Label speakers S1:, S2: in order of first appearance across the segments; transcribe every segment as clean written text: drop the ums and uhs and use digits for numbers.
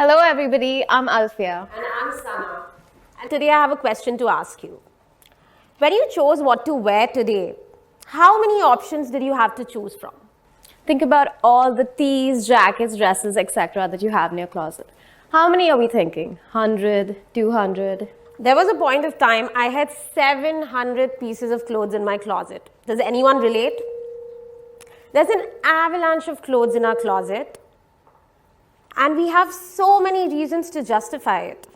S1: Hello everybody, I'm Alfiya.
S2: And I'm Sana. And today I have a question to ask you. When you chose what to wear today, how many options did you have to choose from?
S1: Think about all the tees, jackets, dresses, etc. that you have in your closet. How many are we thinking? 100, 200?
S2: There was a point of time I had 700 pieces of clothes in my closet. Does anyone relate? There's an avalanche of clothes in our closet, and we have so many reasons to justify it.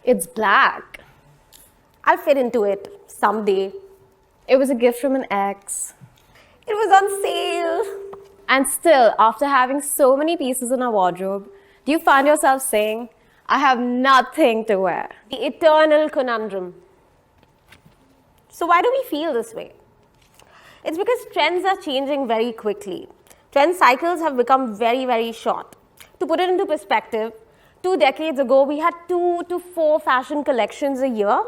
S1: It's black.
S2: I'll fit into it someday.
S1: It was a gift from an ex.
S2: It was on sale.
S1: And still, after having so many pieces in our wardrobe, do you find yourself saying, I have nothing to wear?
S2: The eternal conundrum. So why do we feel this way? It's because trends are changing very quickly. Trend cycles have become very, very short. To put it into perspective, 2 decades ago, we had 2 to 4 fashion collections a year.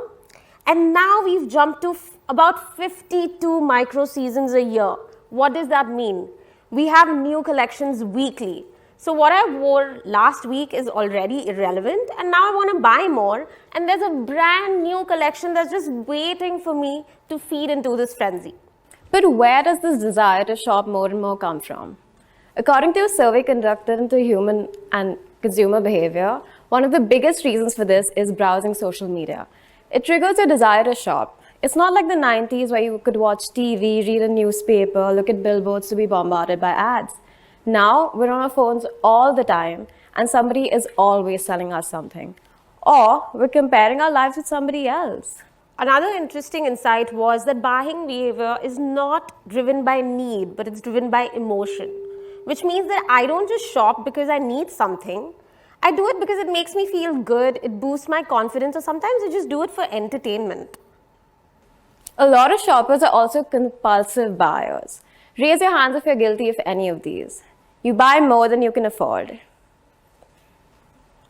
S2: And now we've jumped to about 52 micro seasons a year. What does that mean? We have new collections weekly. So what I wore last week is already irrelevant, and now I want to buy more, and there's a brand new collection that's just waiting for me to feed into this frenzy.
S1: But where does this desire to shop more and more come from? According to a survey conducted into human and consumer behavior, one of the biggest reasons for this is browsing social media. It triggers your desire to shop. It's not like the 90s where you could watch TV, read a newspaper, look at billboards to be bombarded by ads. Now, we're on our phones all the time, and somebody is always selling us something. Or we're comparing our lives with somebody else.
S2: Another interesting insight was that buying behavior is not driven by need, but it's driven by emotion, which means that I don't just shop because I need something. I do it because it makes me feel good, it boosts my confidence, or sometimes I just do it for entertainment.
S1: A lot of shoppers are also compulsive buyers. Raise your hands if you're guilty of any of these. You buy more than you can afford.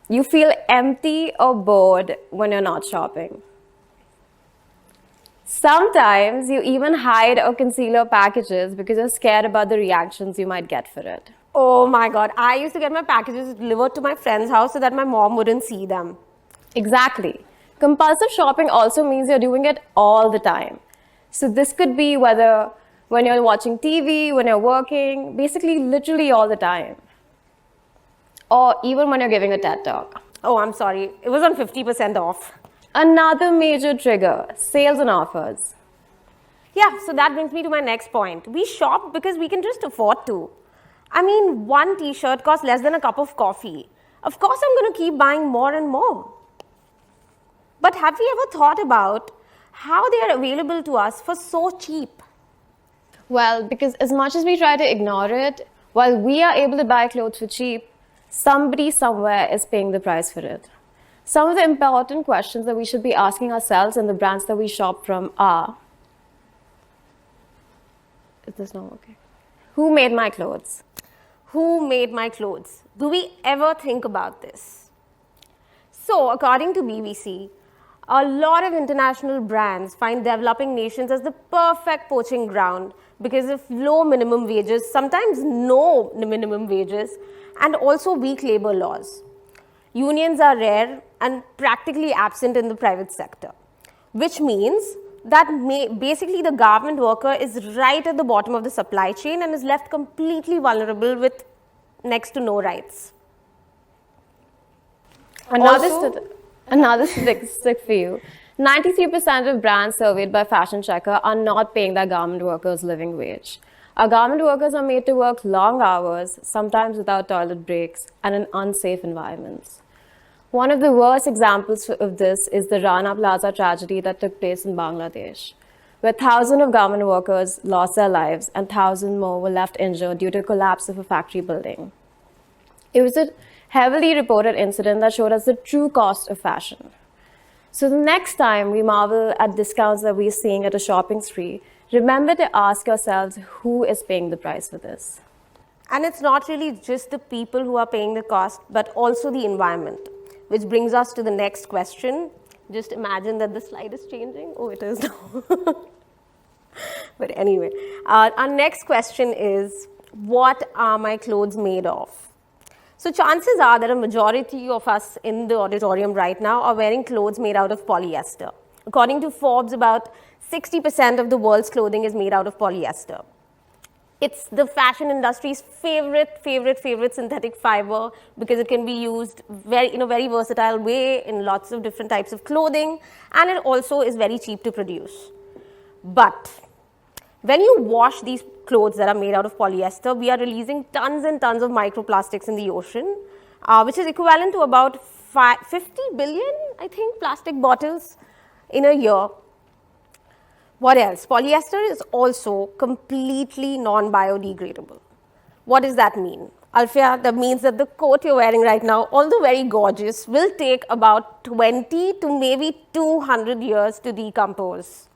S1: You feel empty or bored when you're not shopping. Sometimes you even hide or conceal your packages because you're scared about the reactions you might get for it.
S2: Oh my God, I used to get my packages delivered to my friend's house so that my mom wouldn't see them.
S1: Exactly. Compulsive shopping also means you're doing it all the time. So this could be whether when you're watching TV, when you're working, basically literally all the time. Or even when you're giving a TED talk.
S2: Oh, I'm sorry, it was on 50% off.
S1: Another major trigger, sales and offers.
S2: Yeah, so that brings me to my next point. We shop because we can just afford to. I mean, one t-shirt costs less than a cup of coffee. Of course, I'm going to keep buying more and more. But have we ever thought about how they are available to us for so cheap?
S1: Well, because as much as we try to ignore it, while we are able to buy clothes for cheap, somebody somewhere is paying the price for it. Some of the important questions that we should be asking ourselves and the brands that we shop from are, is this not okay? Who made my clothes?
S2: Who made my clothes? Do we ever think about this? So, according to BBC, a lot of international brands find developing nations as the perfect poaching ground because of low minimum wages, sometimes no minimum wages, and also weak labor laws. Unions are rare and practically absent in the private sector, which means that basically the government worker is right at the bottom of the supply chain and is left completely vulnerable with next to no rights.
S1: Another statistic for you. 93% of brands surveyed by Fashion Checker are not paying their garment workers living wage. Our garment workers are made to work long hours, sometimes without toilet breaks, and in unsafe environments. One of the worst examples of this is the Rana Plaza tragedy that took place in Bangladesh, where thousands of garment workers lost their lives and thousands more were left injured due to collapse of a factory building. It was a heavily reported incident that showed us the true cost of fashion. So the next time we marvel at discounts that we're seeing at a shopping spree, remember to ask yourselves who is paying the price for this.
S2: And it's not really just the people who are paying the cost, but also the environment, which brings us to the next question. Just imagine that the slide is changing. Oh, it is now. But anyway, our next question is, what are my clothes made of? So chances are that a majority of us in the auditorium right now are wearing clothes made out of polyester. According to Forbes, about 60% of the world's clothing is made out of polyester. It's the fashion industry's favorite synthetic fiber because it can be used in a very versatile way in lots of different types of clothing, and it also is very cheap to produce. But when you wash these clothes that are made out of polyester, we are releasing tons and tons of microplastics in the ocean, which is equivalent to about 50 billion, I think, plastic bottles in a year. What else? Polyester is also completely non-biodegradable. What does that mean? Alfiya, that means that the coat you're wearing right now, although very gorgeous, will take about 20 to maybe 200 years to decompose.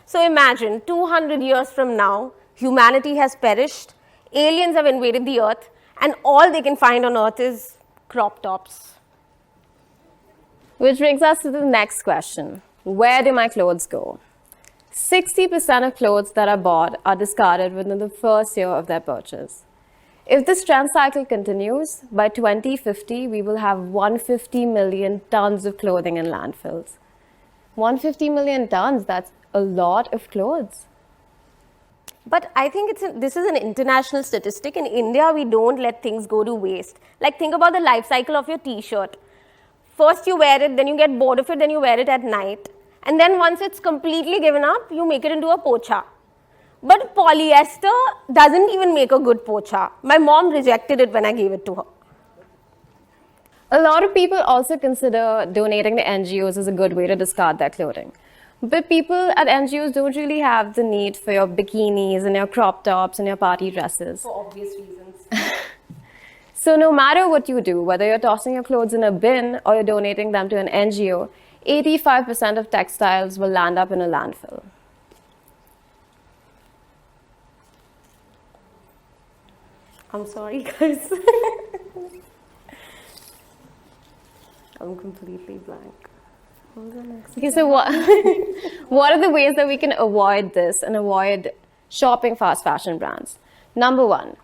S2: So imagine 200 years from now, humanity has perished, aliens have invaded the earth, and all they can find on earth is crop tops.
S1: Which brings us to the next question. Where do my clothes go? 60% of clothes that are bought are discarded within the first year of their purchase. If this trend cycle continues, by 2050, we will have 150 million tons of clothing in landfills. 150 million tons, that's a lot of clothes.
S2: But I think this is an international statistic. In India, we don't let things go to waste. Like, think about the life cycle of your t-shirt. First you wear it, then you get bored of it, then you wear it at night. And then once it's completely given up, you make it into a pocha. But polyester doesn't even make a good pocha. My mom rejected it when I gave it to her.
S1: A lot of people also consider donating to NGOs as a good way to discard their clothing. But people at NGOs don't really have the need for your bikinis and your crop tops and your party dresses.
S2: For obvious reasons.
S1: So no matter what you do, whether you're tossing your clothes in a bin or you're donating them to an NGO, 85% of textiles will land up in a landfill.
S2: I'm sorry, guys. I'm completely blank.
S1: Okay, so what are the ways that we can avoid this and avoid shopping fast fashion brands? Number one,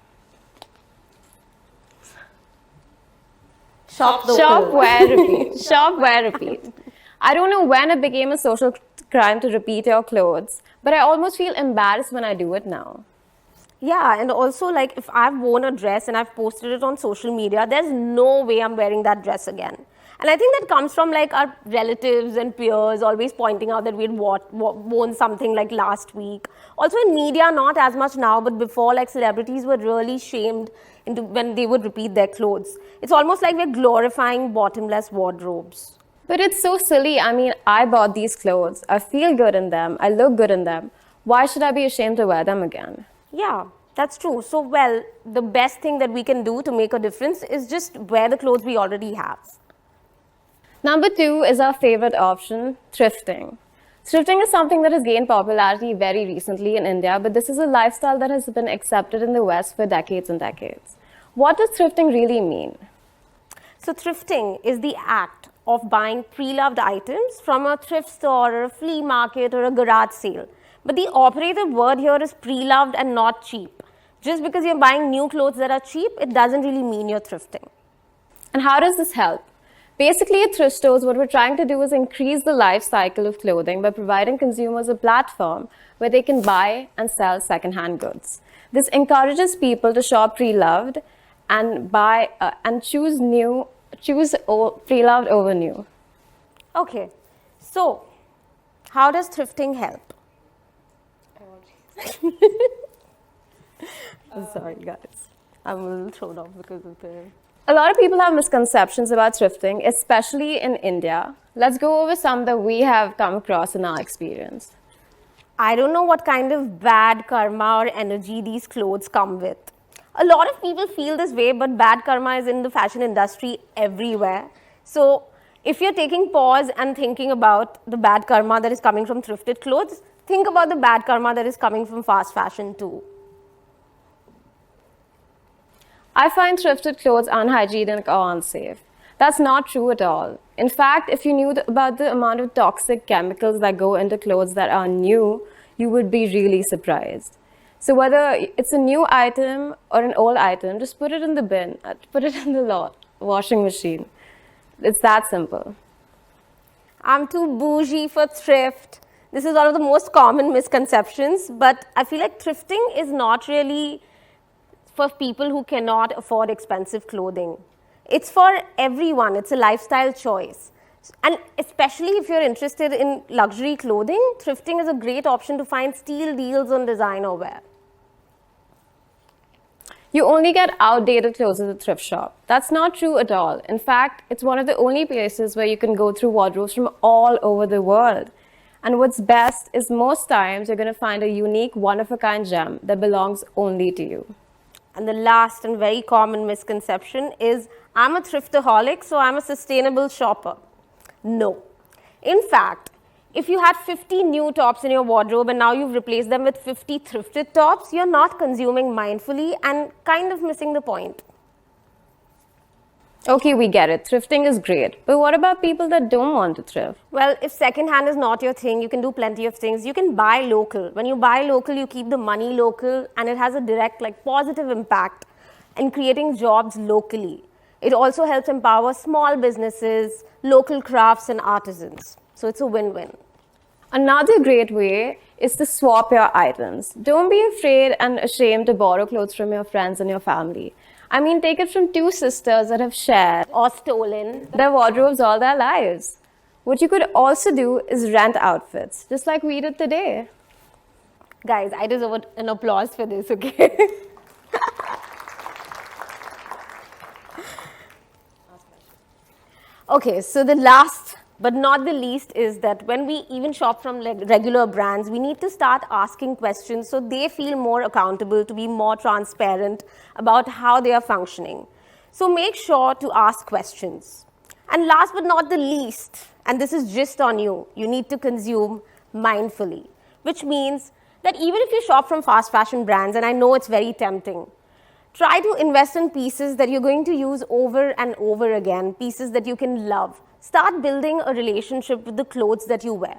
S2: shop
S1: wear, repeat. Shop, wear, repeat. I don't know when it became a social crime to repeat your clothes, but I almost feel embarrassed when I do it now.
S2: Yeah, and also, like, if I've worn a dress and I've posted it on social media, there's no way I'm wearing that dress again. And I think that comes from, like, our relatives and peers always pointing out that we'd worn something like last week. Also in media, not as much now, but before, like, celebrities were really shamed into when they would repeat their clothes. It's almost like we're glorifying bottomless wardrobes.
S1: But it's so silly. I mean, I bought these clothes. I feel good in them. I look good in them. Why should I be ashamed to wear them again?
S2: Yeah, that's true. So, well, the best thing that we can do to make a difference is just wear the clothes we already have.
S1: Number two is our favorite option, thrifting. Thrifting is something that has gained popularity very recently in India, but this is a lifestyle that has been accepted in the West for decades and decades. What does thrifting really mean?
S2: So, thrifting is the act of buying pre-loved items from a thrift store or a flea market or a garage sale. But the operative word here is pre-loved and not cheap. Just because you're buying new clothes that are cheap, it doesn't really mean you're thrifting.
S1: And how does this help? Basically, at thrift stores, what we're trying to do is increase the life cycle of clothing by providing consumers a platform where they can buy and sell secondhand goods. This encourages people to shop pre-loved and buy and choose pre-loved over new.
S2: Okay, so how does thrifting help? I'm sorry, guys. I'm a little thrown off because of the...
S1: A lot of people have misconceptions about thrifting, especially in India. Let's go over some that we have come across in our experience.
S2: I don't know what kind of bad karma or energy these clothes come with. A lot of people feel this way, but bad karma is in the fashion industry everywhere. So if you're taking pause and thinking about the bad karma that is coming from thrifted clothes, think about the bad karma that is coming from fast fashion too.
S1: I find thrifted clothes unhygienic or unsafe. That's not true at all. In fact, if you knew about the amount of toxic chemicals that go into clothes that are new, you would be really surprised. So whether it's a new item or an old item, just put it in the bin, put it in the washing machine. It's that simple.
S2: I'm too bougie for thrift. This is one of the most common misconceptions, but I feel like thrifting is not really for people who cannot afford expensive clothing. It's for everyone. It's a lifestyle choice. And especially if you're interested in luxury clothing, thrifting is a great option to find steal deals on designer wear.
S1: You only get outdated clothes at the thrift shop. That's not true at all. In fact, it's one of the only places where you can go through wardrobes from all over the world. And what's best is most times you're going to find a unique, one-of-a-kind gem that belongs only to you.
S2: And the last and very common misconception is, I'm a thriftaholic, so I'm a sustainable shopper. No. In fact, if you had 50 new tops in your wardrobe and now you've replaced them with 50 thrifted tops, you're not consuming mindfully and kind of missing the point.
S1: Okay, we get it. Thrifting is great. But what about people that don't want to thrift?
S2: Well, if secondhand is not your thing, you can do plenty of things. You can buy local. When you buy local, you keep the money local, and it has a direct, positive impact in creating jobs locally. It also helps empower small businesses, local crafts, and artisans. So it's a win-win.
S1: Another great way is to swap your items. Don't be afraid and ashamed to borrow clothes from your friends and your family. I mean, take it from two sisters that have shared
S2: Or stolen.
S1: their wardrobes all their lives. What you could also do is rent outfits, just like we did today.
S2: Guys, I deserve an applause for this, okay? Okay, so the last but not the least is that when we even shop from regular brands, we need to start asking questions so they feel more accountable, to be more transparent about how they are functioning. So make sure to ask questions. And last but not the least, and this is just on you, you need to consume mindfully, which means that even if you shop from fast fashion brands, and I know it's very tempting, try to invest in pieces that you're going to use over and over again, pieces that you can love. Start building a relationship with the clothes that you wear.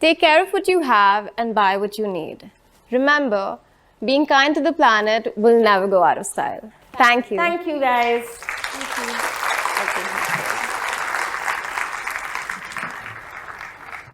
S1: Take care of what you have and buy what you need. Remember, being kind to the planet will never go out of style. Thank you.
S2: Thank you, guys. Thank you. Okay.